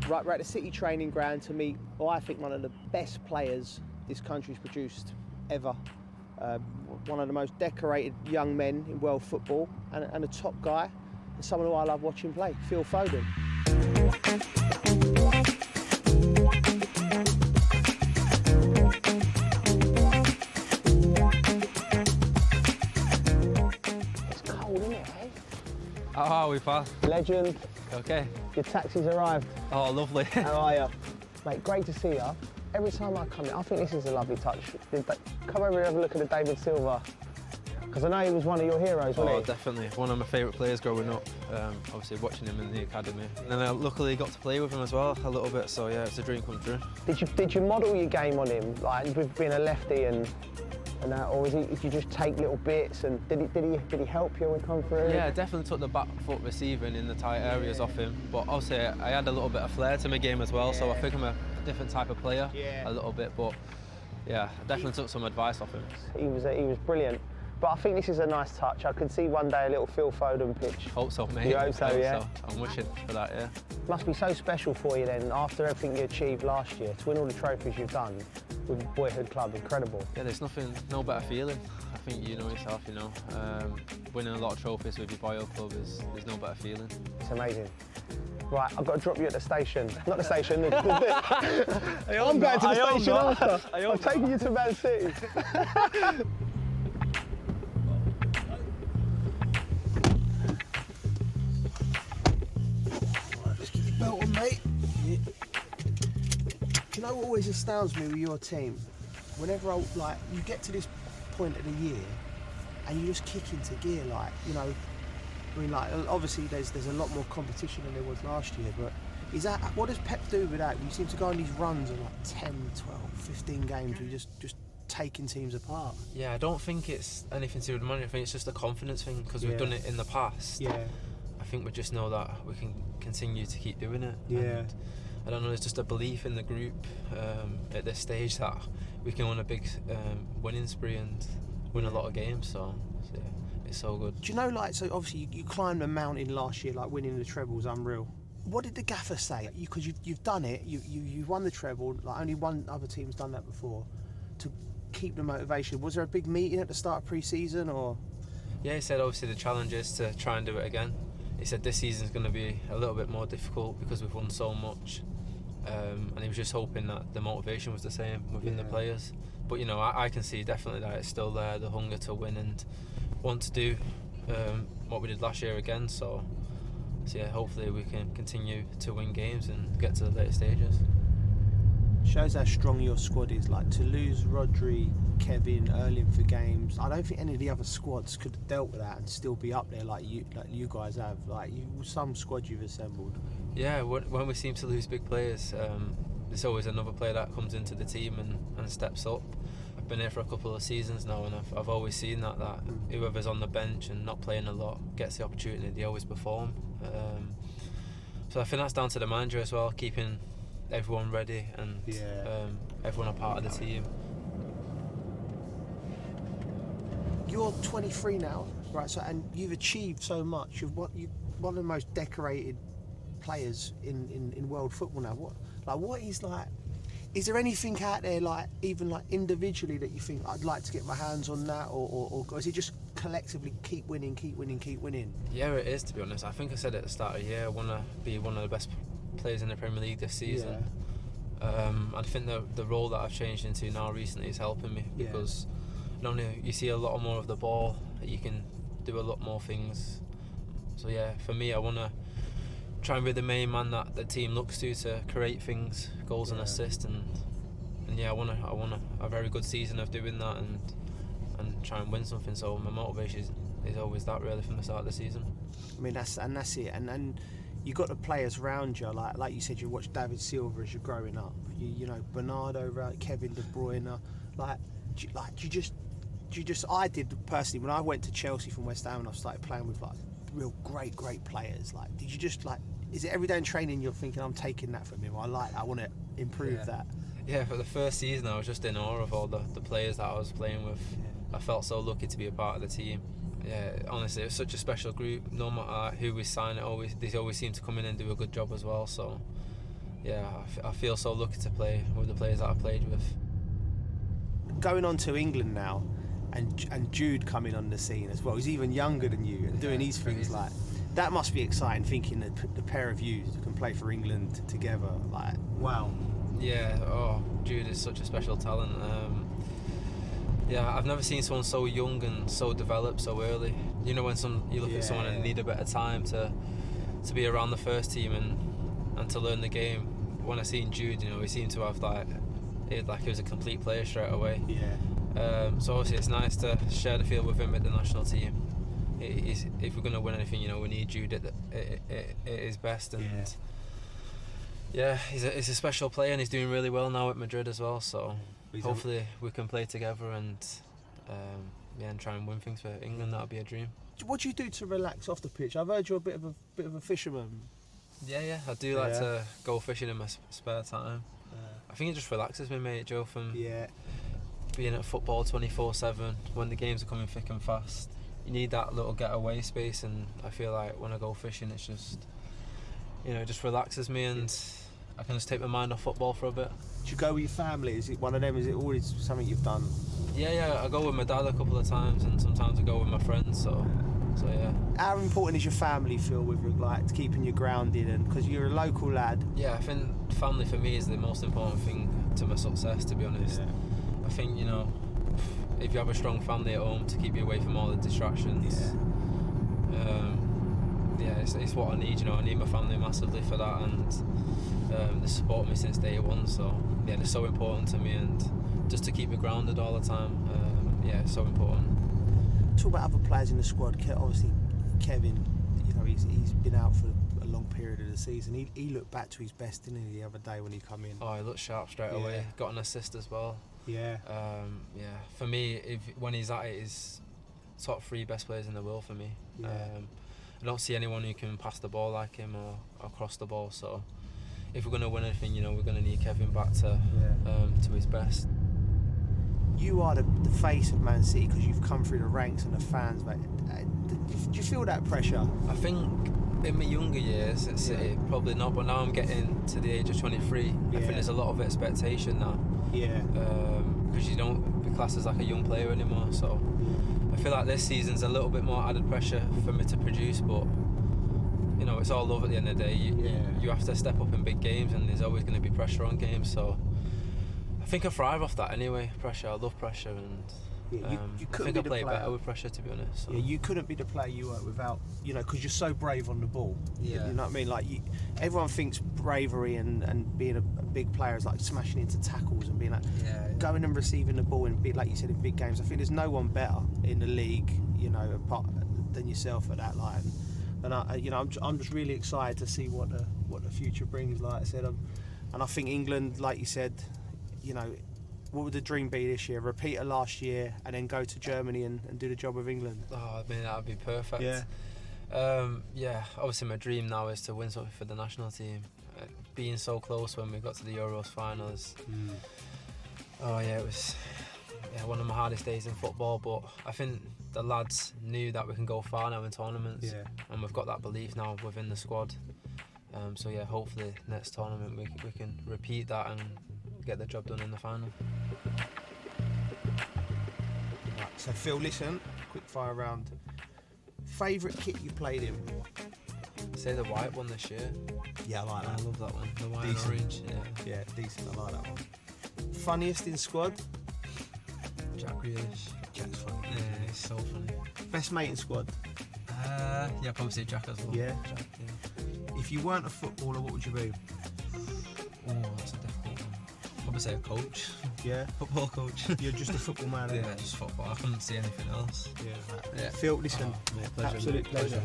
Right, we're at the City training ground to meet, well, I think one of the best players this country's produced ever. One of the most decorated young men in world football, and a top guy, and someone who I love watching play, Phil Foden. It's cold, isn't it, eh? How are we, pal? Legend. Okay. Your taxi's arrived. Oh, lovely. How are you? Mate, great to see you. Every time I come in, I think this is a lovely touch. Come over and have a look at the David Silva. Because I know he was one of your heroes, wasn't he? Oh, definitely. One of my favourite players growing up. Obviously watching him in the academy. And then I luckily got to play with him as well a little bit, so yeah, it's a dream come true. Did you model your game on him, like with being a lefty and that, or did you just take little bits, and did he help you when come through? Yeah, I definitely took the back foot receiving in the tight areas off him, but obviously I had a little bit of flair to my game as well, so I think I'm a different type of player a little bit, but yeah, I definitely took some advice off him. He was brilliant. But I think this is a nice touch. I could see one day a little Phil Foden pitch. Hope so, mate. You hope so, yeah? So. I'm wishing for that, yeah. Must be so special for you then, after everything you achieved last year, to win all the trophies you've done with Boyhood Club. Incredible. Yeah, there's no better feeling. I think you know yourself, you know. Winning a lot of trophies with your Boyhood Club there's no better feeling. It's amazing. Right, I've got to drop you at the station. Not the station, I'm going to the station after. I'm taking you to Man City. Belt on, mate. Yeah. Do you know what always astounds me with your team? Whenever you get to this point of the year and you just kick into gear, obviously there's a lot more competition than there was last year, but what does Pep do with that? You seem to go on these runs of 10, 12, 15 games where you're just taking teams apart. Yeah, I don't think it's anything to do with money. I think it's just a confidence thing, because we've done it in the past. Yeah. I think we just know that we can continue to keep doing it. Yeah. And I don't know, there's just a belief in the group at this stage that we can win a big winning spree and win a lot of games, so yeah, it's so good. Do you know, so obviously you climbed a mountain last year, winning the treble was unreal. What did the gaffer say? Because you've done it, you won the treble, only one other team's done that before, to keep the motivation. Was there a big meeting at the start of pre-season, or? Yeah, he said obviously the challenge is to try and do it again. He said this season's going to be a little bit more difficult because we've won so much, and he was just hoping that the motivation was the same within the players. But I can see definitely that it's still there, the hunger to win and want to do what we did last year again. So yeah, hopefully we can continue to win games and get to the later stages. Shows how strong your squad is. To lose Rodri, Kevin, Erling for games, I don't think any of the other squads could have dealt with that and still be up there like you guys have. Some squad you've assembled. Yeah, when we seem to lose big players, there's always another player that comes into the team and steps up. I've been here for a couple of seasons now, and I've always seen that whoever's on the bench and not playing a lot gets the opportunity. They always perform. So I think that's down to the manager as well, keeping everyone ready and everyone a part of the team. You're 23 now, right? So, and you've achieved so much. You're one of the most decorated players in world football now. What is there anything out there even individually that you think I'd like to get my hands on that, or is it just collectively keep winning? Yeah, it is, to be honest. I think I said at the start of the year I want to be one of the best players in the Premier League this season. I think the role that I've changed into now recently is helping me, because not only you see a lot more of the ball, you can do a lot more things. So yeah, for me, I want to try and be the main man that the team looks to create things, goals and assists, and yeah, I want a very good season of doing that and try and win something. So my motivation is always that, really, from the start of the season. I mean, that's it, and you got the players around you, like you said, you watch David Silva as you're growing up. You know Bernardo, Kevin, De Bruyne. I did personally when I went to Chelsea from West Ham and I started playing with real great players. Did you just is it every day in training you're thinking, I'm taking that from him? I want to improve that. Yeah, for the first season I was just in awe of all the players that I was playing with. I felt so lucky to be a part of the team. Yeah, honestly, it was such a special group. No matter who we sign, they always seem to come in and do a good job as well. So yeah, I feel so lucky to play with the players that I played with. Going on to England now, and Jude coming on the scene as well. He's even younger than you and doing these things like that. Must be exciting, thinking that the pair of you can play for England together. Like, wow. Yeah. Oh, Jude is such a special talent. Yeah, I've never seen someone so young and so developed so early. You know, when you look at someone and need a bit of time to be around the first team and to learn the game. When I seen Jude, you know, he seemed to have he was a complete player straight away. Yeah. So obviously it's nice to share the field with him at the national team. If we're going to win anything, you know, we need Jude at his best. And he's a special player, and he's doing really well now at Madrid as well. So hopefully we can play together and try and win things for England. That would be a dream. What do you do to relax off the pitch? I've heard you're a bit of a fisherman. Yeah, I do like to go fishing in my spare time. I think it just relaxes me, mate, Joe, from being at football 24/7 when the games are coming thick and fast. You need that little getaway space, and I feel like when I go fishing, it's just, you know, it just relaxes me, and I can just take my mind off football for a bit. Do you go with your family? Is it one of them? Is it always something you've done? Yeah, I go with my dad a couple of times, and sometimes I go with my friends. So yeah. How important is your family, Phil, with like keeping you grounded, and because you're a local lad? Yeah, I think family for me is the most important thing to my success, to be honest. Yeah. I think, you know, if you have a strong family at home to keep you away from all the distractions, it's what I need. You know, I need my family massively for that, and they support me since day one. So yeah, they're so important to me, and just to keep me grounded all the time. It's so important. Talk about other players in the squad. Obviously, Kevin. You know, he's been out for a long period of the season. He looked back to his best, didn't he, the other day when he come in? Oh, he looked sharp straight away. Got an assist as well. Yeah. For me, when he's at it, he's top 3 best players in the world for me. Yeah. I don't see anyone who can pass the ball like him or cross the ball. So if we're going to win anything, you know, we're going to need Kevin back to his best. You are the face of Man City because you've come through the ranks and the fans. Mate. Do you feel that pressure? I think in my younger years at City, probably not. But now I'm getting to the age of 23. I think there's a lot of expectation now. Yeah. Because you don't be classed as like a young player anymore. So I feel like this season's a little bit more added pressure for me to produce. But you know, it's all love at the end of the day. You have to step up in big games, and there's always going to be pressure on games. So I think I thrive off that anyway. Pressure, I love pressure, and I think I play better with pressure, to be honest. So. Yeah, you couldn't be the player you were without, you know, because you're so brave on the ball. Yeah. You know what I mean? Like, everyone thinks bravery and being a big player is like smashing into tackles and being like going and receiving the ball and like you said, in big games. I think there's no one better in the league, you know, apart than yourself at that line. And I'm just really excited to see what the future brings. Like I said, and I think England, like you said, you know, what would the dream be this year? Repeat it last year and then go to Germany and do the job with England? Oh, I mean, that would be perfect. Yeah. Obviously my dream now is to win something for the national team. Being so close when we got to the Euros finals. It was one of my hardest days in football, but I think the lads knew that we can go far now in tournaments, and we've got that belief now within the squad. Hopefully next tournament we can repeat that and get the job done in the final. Right, so Phil, listen, quick fire round. Favourite kit you played in? Say the white one this year. Yeah, I like that. I love that one. The white Decent. and orange. Yeah, decent. I like that one. Funniest in squad? Jack Grealish. Jack's funny. Yeah, he's so funny. Best mate in squad? Probably say Jack as well. Yeah. Jack, yeah. If you weren't a footballer, what would you be? Oh, that's a difficult one. Probably say a coach. Yeah. Football coach. You're just a football man. Yeah, just football. I couldn't see anything else. Yeah. Phil, listen. Pleasure. Absolute pleasure.